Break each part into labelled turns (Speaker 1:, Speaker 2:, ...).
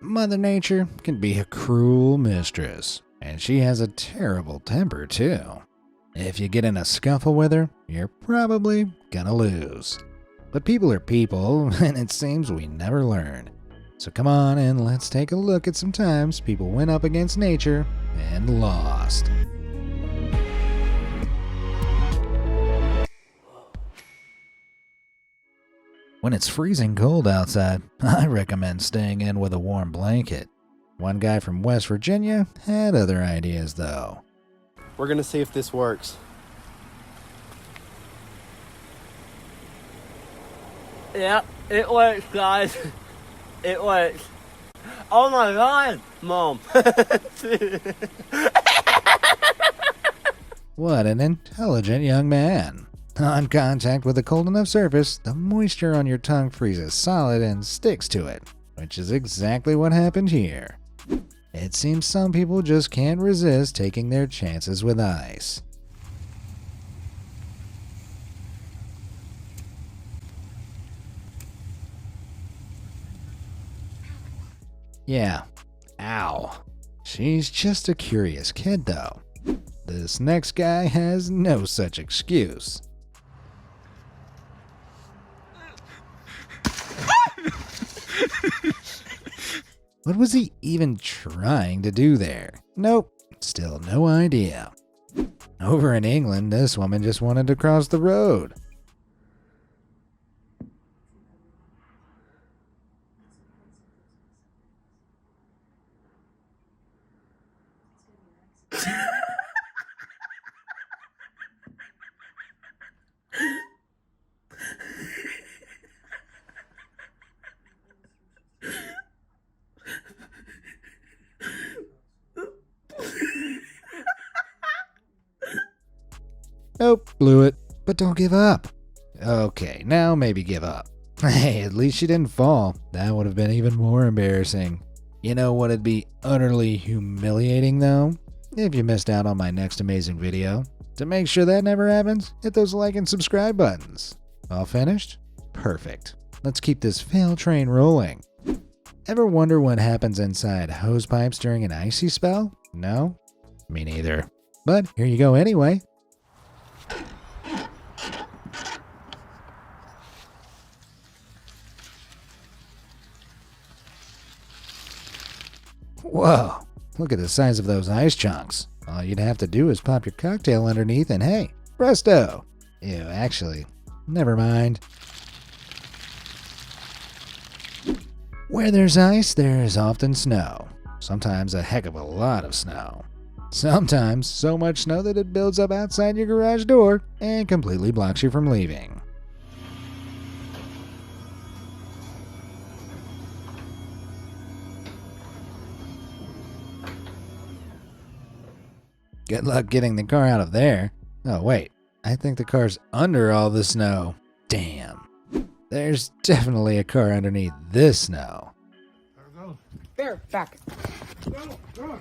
Speaker 1: Mother Nature can be a cruel mistress, and she has a terrible temper too. If you get in a scuffle with her, you're probably gonna lose. But people are people, and it seems we never learn. So come on and let's take a look at some times people went up against nature and lost. When it's freezing cold outside, I recommend staying in with a warm blanket. One guy from West Virginia had other ideas though.
Speaker 2: We're gonna see if this works.
Speaker 3: Yeah, it works, guys. It works. Oh my god, Mom.
Speaker 1: What an intelligent young man. On contact with a cold enough surface, the moisture on your tongue freezes solid and sticks to it, which is exactly what happened here. It seems some people just can't resist taking their chances with ice. Yeah, ow. She's just a curious kid though. This next guy has no such excuse. What was he even trying to do there? Nope, still no idea. Over in England, this woman just wanted to cross the road. Nope, blew it. But don't give up. Okay, now maybe give up. Hey, at least she didn't fall. That would have been even more embarrassing. You know what'd be utterly humiliating though? If you missed out on my next amazing video. To make sure that never happens, hit those like and subscribe buttons. All finished? Perfect. Let's keep this fail train rolling. Ever wonder what happens inside hose pipes during an icy spell? No? Me neither. But here you go anyway. Whoa, look at the size of those ice chunks. All you'd have to do is pop your cocktail underneath and hey, presto! Ew, actually, never mind. Where there's ice, there's often snow. Sometimes a heck of a lot of snow. Sometimes so much snow that it builds up outside your garage door and completely blocks you from leaving. Good luck getting the car out of there. Oh wait, I think the car's under all the snow. Damn. There's definitely a car underneath this snow.
Speaker 4: There, back.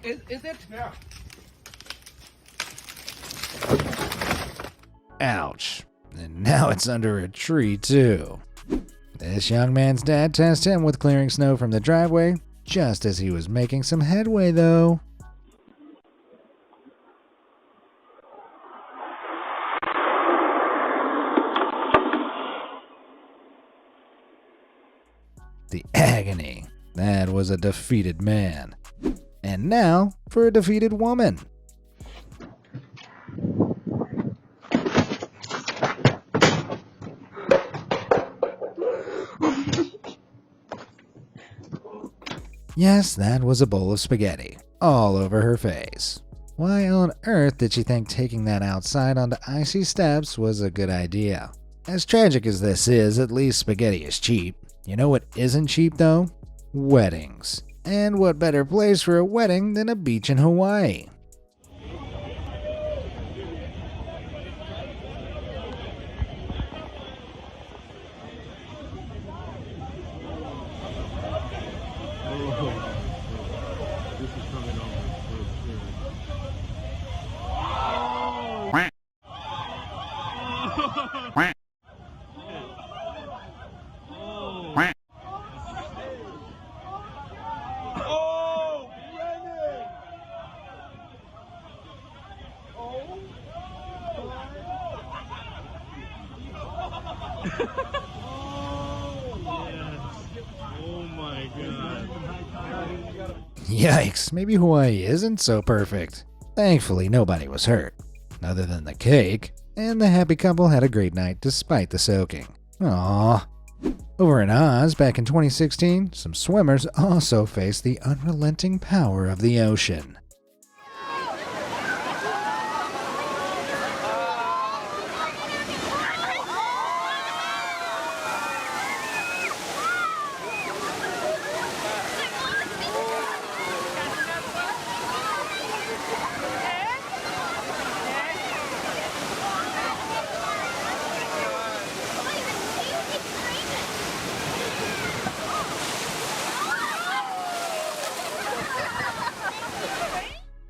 Speaker 4: Is it? Yeah.
Speaker 1: Ouch. And now it's under a tree too. This young man's dad tasked him with clearing snow from the driveway, just as he was making some headway though. The agony. That was a defeated man. And now for a defeated woman. Yes, that was a bowl of spaghetti, all over her face. Why on earth did she think taking that outside onto icy steps was a good idea? As tragic as this is, at least spaghetti is cheap. You know what isn't cheap though? Weddings. And what better place for a wedding than a beach in Hawaii? Yikes, maybe Hawaii isn't so perfect. Thankfully, nobody was hurt, other than the cake, and the happy couple had a great night despite the soaking. Aww. Over in Oz, back in 2016, some swimmers also faced the unrelenting power of the ocean.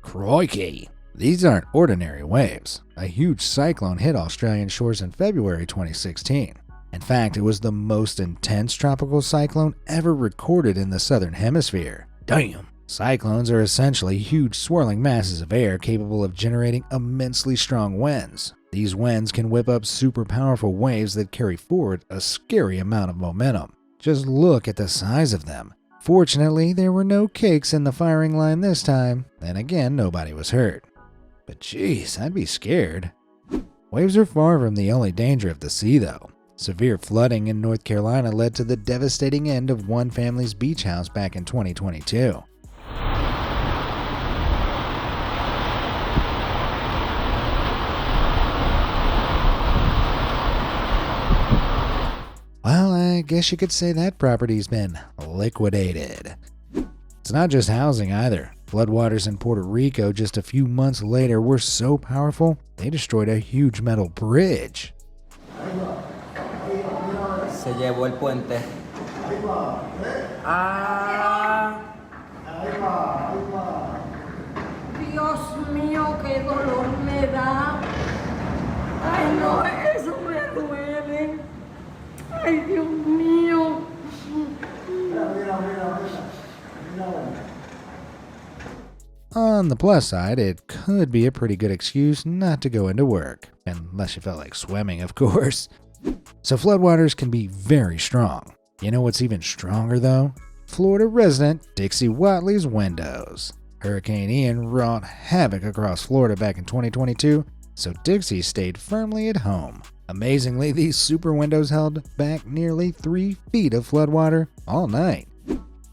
Speaker 1: Crikey! These aren't ordinary waves. A huge cyclone hit Australian shores in February 2016. In fact, it was the most intense tropical cyclone ever recorded in the southern hemisphere. Damn! Cyclones are essentially huge swirling masses of air capable of generating immensely strong winds. These winds can whip up super powerful waves that carry forward a scary amount of momentum. Just look at the size of them. Fortunately, there were no cakes in the firing line this time, and again, nobody was hurt. But geez, I'd be scared. Waves are far from the only danger of the sea, though. Severe flooding in North Carolina led to the devastating end of one family's beach house back in 2022. Well, I guess you could say that property's been liquidated. It's not just housing either. Floodwaters in Puerto Rico just a few months later were so powerful, they destroyed a huge metal bridge.
Speaker 5: Se llevó el puente. Ah.
Speaker 6: Dios mío, qué dolor me da. Ay, no, eso me duele. Ay, Dios mío.
Speaker 1: On the plus side, it could be a pretty good excuse not to go into work, unless you felt like swimming, of course. So floodwaters can be very strong. You know what's even stronger though? Florida resident Dixie Watley's windows. Hurricane Ian wrought havoc across Florida back in 2022, so Dixie stayed firmly at home. Amazingly, these super windows held back nearly 3 feet of floodwater all night.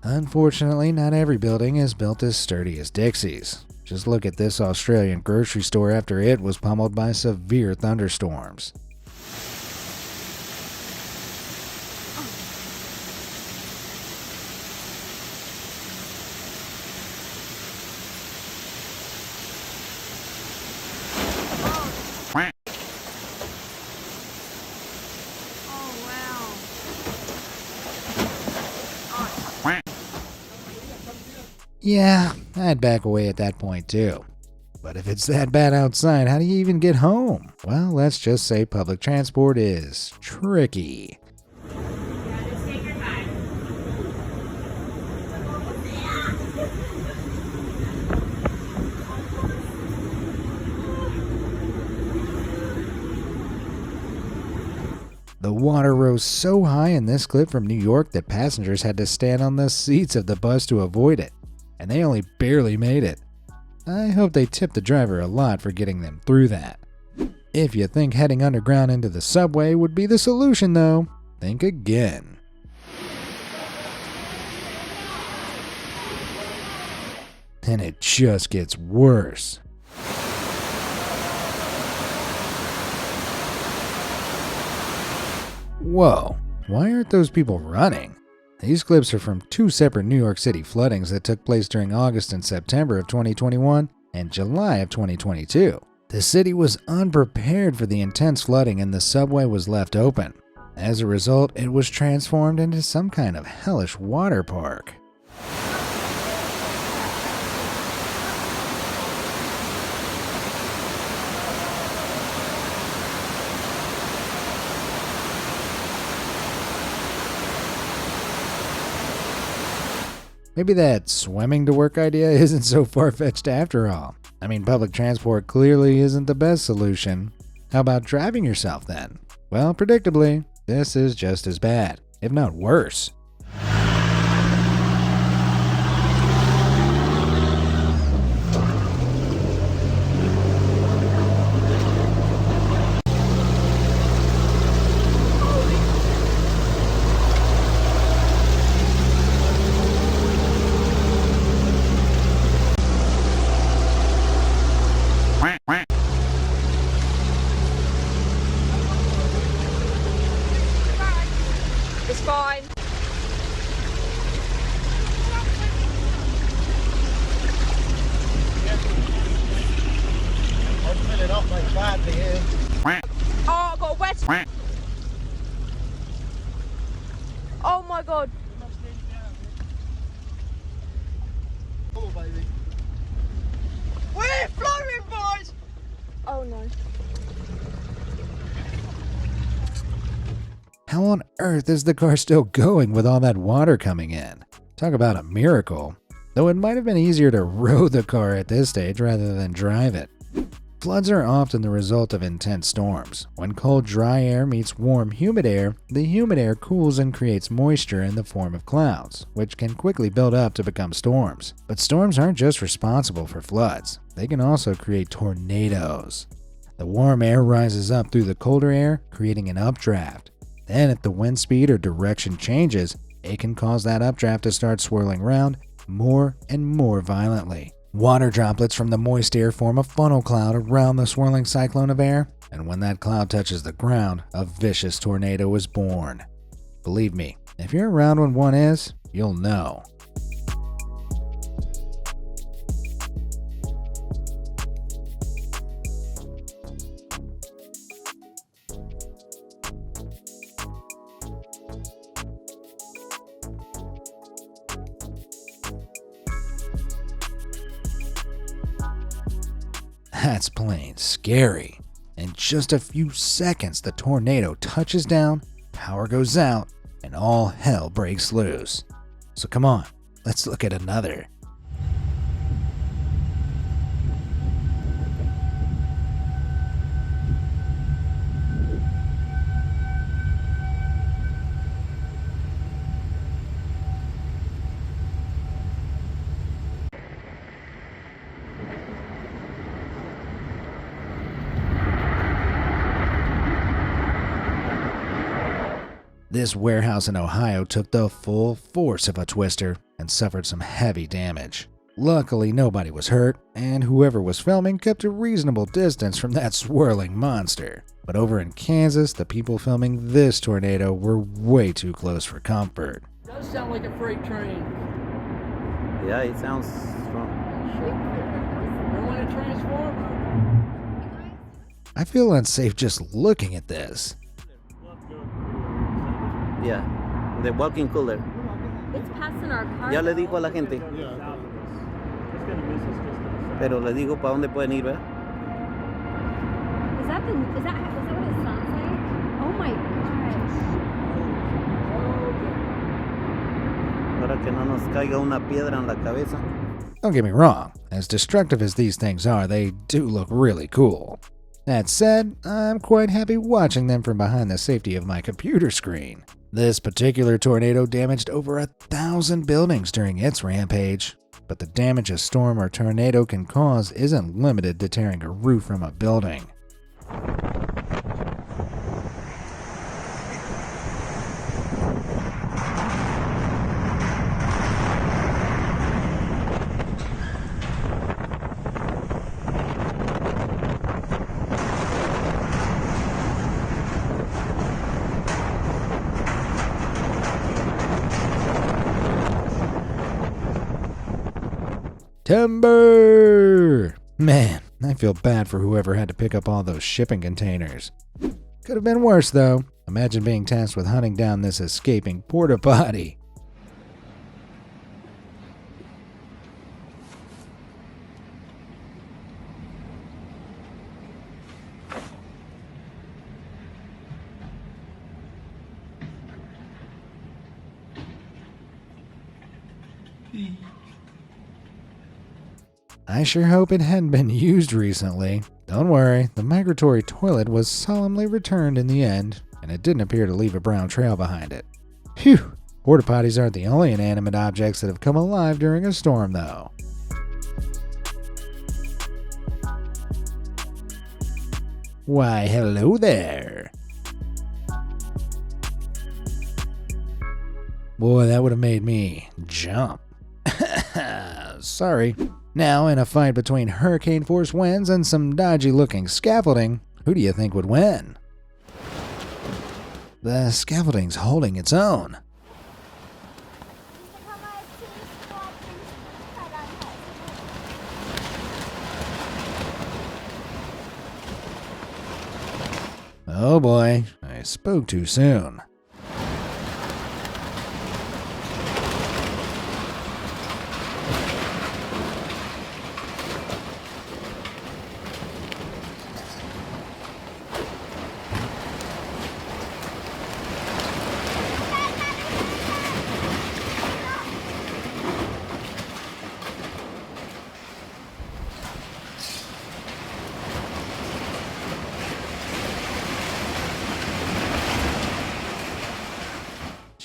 Speaker 1: Unfortunately, not every building is built as sturdy as Dixie's. Just look at this Australian grocery store after it was pummeled by severe thunderstorms. Yeah, I'd back away at that point too. But if it's that bad outside, how do you even get home? Well, let's just say public transport is tricky. The water rose so high in this clip from New York that passengers had to stand on the seats of the bus to avoid it, and they only barely made it. I hope they tipped the driver a lot for getting them through that. If you think heading underground into the subway would be the solution though, think again. And it just gets worse. Whoa, why aren't those people running? These clips are from 2 separate New York City floodings that took place during August and September of 2021 and July of 2022. The city was unprepared for the intense flooding and the subway was left open. As a result, it was transformed into some kind of hellish water park. Maybe that swimming to work idea isn't so far-fetched after all. I mean, public transport clearly isn't the best solution. How about driving yourself then? Well, predictably, this is just as bad, if not worse. How on earth is the car still going with all that water coming in? Talk about a miracle. Though it might have been easier to row the car at this stage rather than drive it. Floods are often the result of intense storms. When cold, dry air meets warm, humid air, the humid air cools and creates moisture in the form of clouds, which can quickly build up to become storms. But storms aren't just responsible for floods. They can also create tornadoes. The warm air rises up through the colder air, creating an updraft. Then, if the wind speed or direction changes, it can cause that updraft to start swirling around more and more violently. Water droplets from the moist air form a funnel cloud around the swirling cyclone of air, and when that cloud touches the ground, a vicious tornado is born. Believe me, if you're around when one is, you'll know. That's plain scary. In just a few seconds, the tornado touches down, power goes out, and all hell breaks loose. So come on, let's look at another. This warehouse in Ohio took the full force of a twister and suffered some heavy damage. Luckily, nobody was hurt, and whoever was filming kept a reasonable distance from that swirling monster. But over in Kansas, the people filming this tornado were way too close for comfort.
Speaker 4: It does sound like a freight train.
Speaker 5: Yeah, it sounds strong.
Speaker 4: I want a transformer.
Speaker 1: I feel unsafe just looking at this.
Speaker 5: Yeah, the walking cooler.
Speaker 7: It's passing our car.
Speaker 5: Ya le digo a la gente. Pero le digo para dónde pueden ir, ¿verdad?
Speaker 7: Is that what it sounds like? Oh my gosh.
Speaker 5: Para que no nos caiga una piedra en la cabeza.
Speaker 1: Don't get me wrong, as destructive as these things are, they do look really cool. That said, I'm quite happy watching them from behind the safety of my computer screen. This particular tornado damaged over 1,000 buildings during its rampage. But the damage a storm or tornado can cause isn't limited to tearing a roof from a building. Timber! Man, I feel bad for whoever had to pick up all those shipping containers. Could have been worse though. Imagine being tasked with hunting down this escaping porta potty. I sure hope it hadn't been used recently. Don't worry, the migratory toilet was solemnly returned in the end, and it didn't appear to leave a brown trail behind it. Phew! Porta potties aren't the only inanimate objects that have come alive during a storm, though. Why, hello there! Boy, that would have made me jump. Sorry. Now, in a fight between hurricane-force winds and some dodgy-looking scaffolding, who do you think would win? The scaffolding's holding its own. Oh boy, I spoke too soon.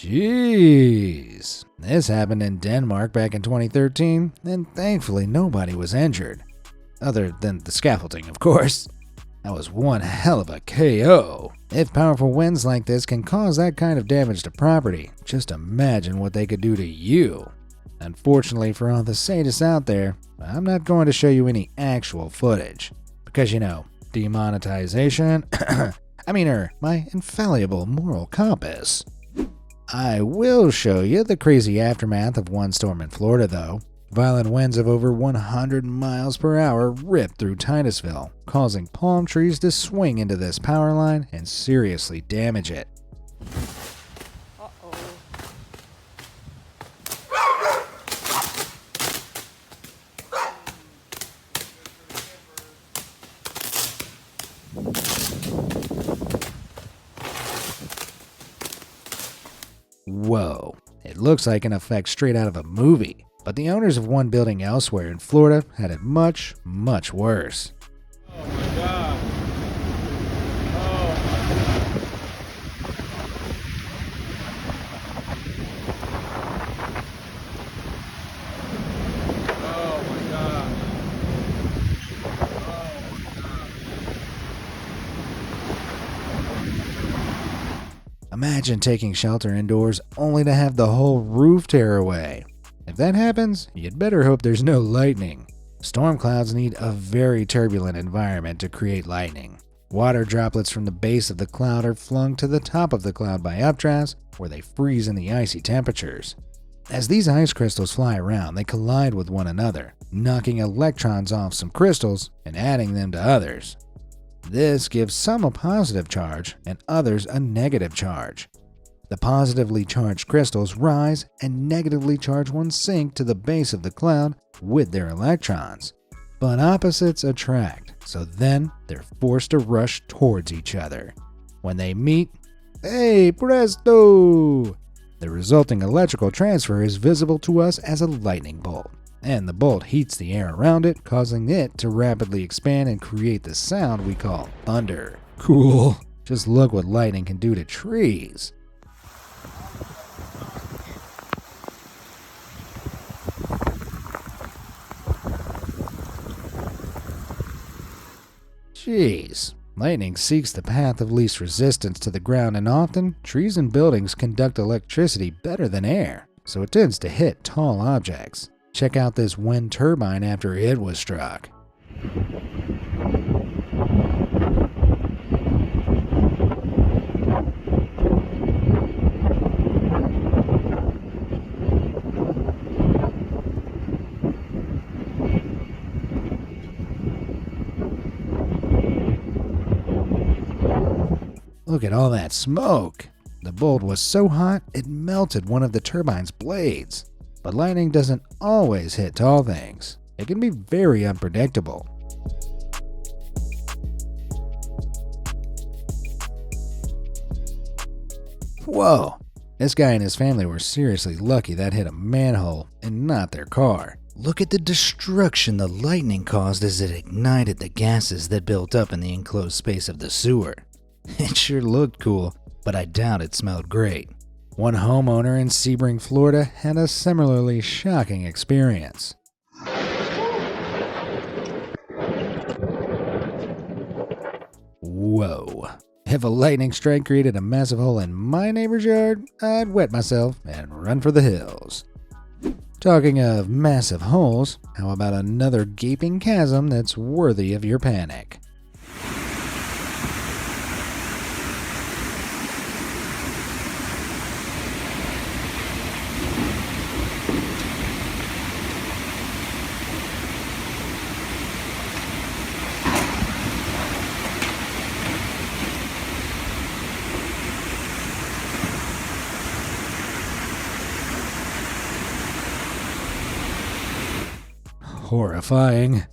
Speaker 1: Jeez. This happened in Denmark back in 2013, and thankfully nobody was injured. Other than the scaffolding, of course. That was one hell of a KO. If powerful winds like this can cause that kind of damage to property, just imagine what they could do to you. Unfortunately for all the sadists out there, I'm not going to show you any actual footage. Because, you know, demonetization, my infallible moral compass. I will show you the crazy aftermath of one storm in Florida, though. Violent winds of over 100 miles per hour ripped through Titusville, causing palm trees to swing into this power line and seriously damage it. Whoa, it looks like an effect straight out of a movie. But the owners of one building elsewhere in Florida had it much, much worse.
Speaker 8: Oh my God. Oh my God.
Speaker 1: Imagine taking shelter indoors only to have the whole roof tear away. If that happens, you'd better hope there's no lightning. Storm clouds need a very turbulent environment to create lightning. Water droplets from the base of the cloud are flung to the top of the cloud by updrafts, where they freeze in the icy temperatures. As these ice crystals fly around, they collide with one another, knocking electrons off some crystals and adding them to others. This gives some a positive charge and others a negative charge. The positively charged crystals rise and negatively charged ones sink to the base of the cloud with their electrons. But opposites attract, so then they're forced to rush towards each other. When they meet, hey presto! The resulting electrical transfer is visible to us as a lightning bolt, and the bolt heats the air around it, causing it to rapidly expand and create the sound we call thunder. Cool. Just look what lightning can do to trees. Jeez, lightning seeks the path of least resistance to the ground, and often, trees and buildings conduct electricity better than air, so it tends to hit tall objects. Check out this wind turbine after it was struck. Look at all that smoke! The bolt was so hot it melted one of the turbine's blades. But lightning doesn't always hit tall things. It can be very unpredictable. Whoa! This guy and his family were seriously lucky that hit a manhole and not their car. Look at the destruction the lightning caused as it ignited the gases that built up in the enclosed space of the sewer. It sure looked cool, but I doubt it smelled great. One homeowner in Sebring, Florida had a similarly shocking experience. Whoa. If a lightning strike created a massive hole in my neighbor's yard, I'd wet myself and run for the hills. Talking of massive holes, how about another gaping chasm that's worthy of your panic? Horrifying.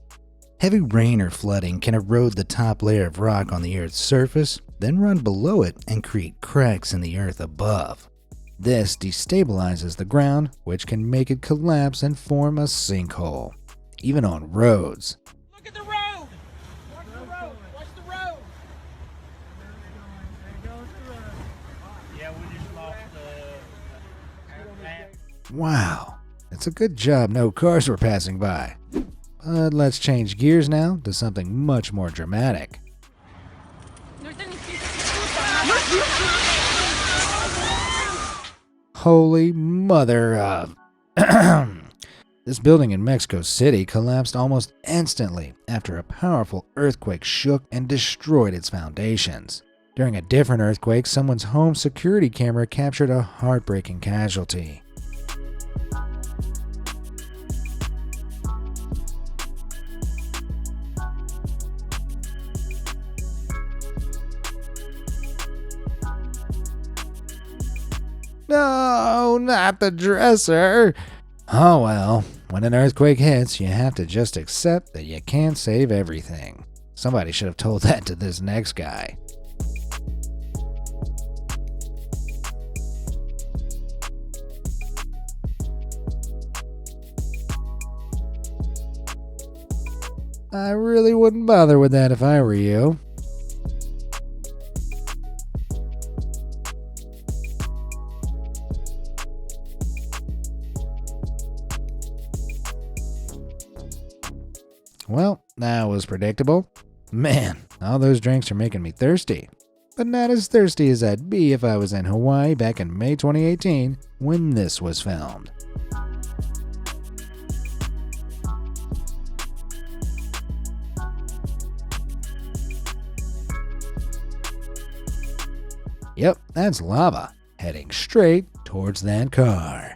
Speaker 1: Heavy rain or flooding can erode the top layer of rock on the Earth's surface, then run below it and create cracks in the earth above. This destabilizes the ground, which can make it collapse and form a sinkhole, even on roads.
Speaker 8: Look at the road! Watch the road! Watch the road! Yeah, we just lost
Speaker 1: Wow, it's a good job no cars were passing by. But let's change gears now to something much more dramatic. Holy mother of... This building in Mexico City collapsed almost instantly after a powerful earthquake shook and destroyed its foundations. During a different earthquake, someone's home security camera captured a heartbreaking casualty. No, not the dresser. Oh well, when an earthquake hits, you have to just accept that you can't save everything. Somebody should have told that to this next guy. I really wouldn't bother with that if I were you. Well, that was predictable. Man, all those drinks are making me thirsty. But not as thirsty as I'd be if I was in Hawaii back in May 2018 when this was filmed. Yep, that's lava, heading straight towards that car.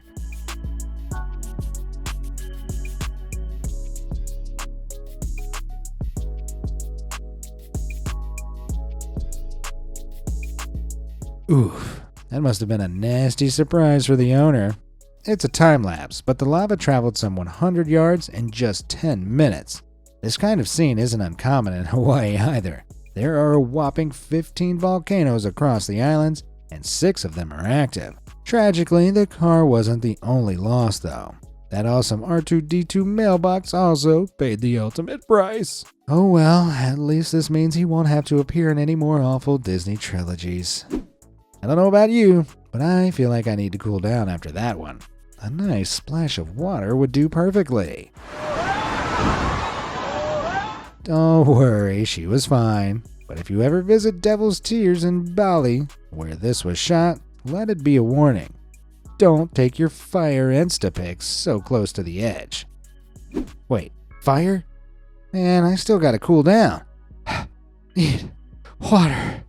Speaker 1: Oof, that must have been a nasty surprise for the owner. It's a time lapse, but the lava traveled some 100 yards in just 10 minutes. This kind of scene isn't uncommon in Hawaii either. There are a whopping 15 volcanoes across the islands, and 6 of them are active. Tragically, the car wasn't the only loss though. That awesome R2-D2 mailbox also paid the ultimate price. Oh well, at least this means he won't have to appear in any more awful Disney trilogies. I don't know about you, but I feel like I need to cool down after that one. A nice splash of water would do perfectly. Don't worry, she was fine. But if you ever visit Devil's Tears in Bali, where this was shot, let it be a warning. Don't take your fire Instapics so close to the edge. Wait, fire? Man, I still gotta cool down. Need water.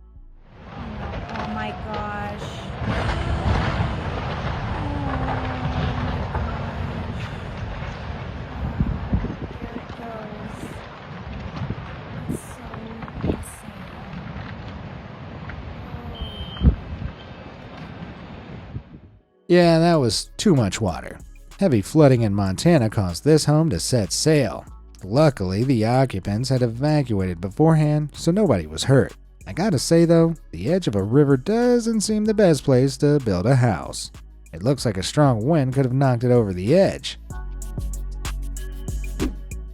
Speaker 7: Oh my gosh.
Speaker 1: Yeah, that was too much water. Heavy flooding in Montana caused this home to set sail. Luckily, the occupants had evacuated beforehand, so nobody was hurt. I gotta say though, the edge of a river doesn't seem the best place to build a house. It looks like a strong wind could have knocked it over the edge.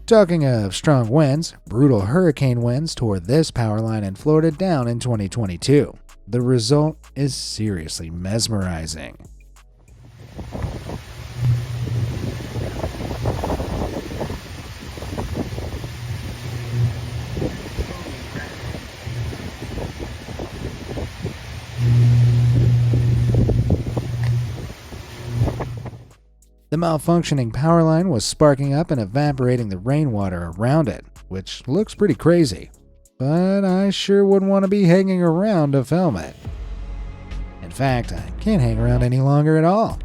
Speaker 1: Talking of strong winds, brutal hurricane winds tore this power line in Florida down in 2022. The result is seriously mesmerizing. The malfunctioning power line was sparking up and evaporating the rainwater around it, which looks pretty crazy. But I sure wouldn't want to be hanging around to film it. In fact, I can't hang around any longer at all.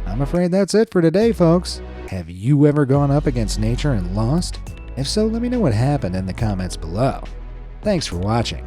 Speaker 1: I'm afraid that's it for today, folks. Have you ever gone up against nature and lost? If so, let me know what happened in the comments below. Thanks for watching.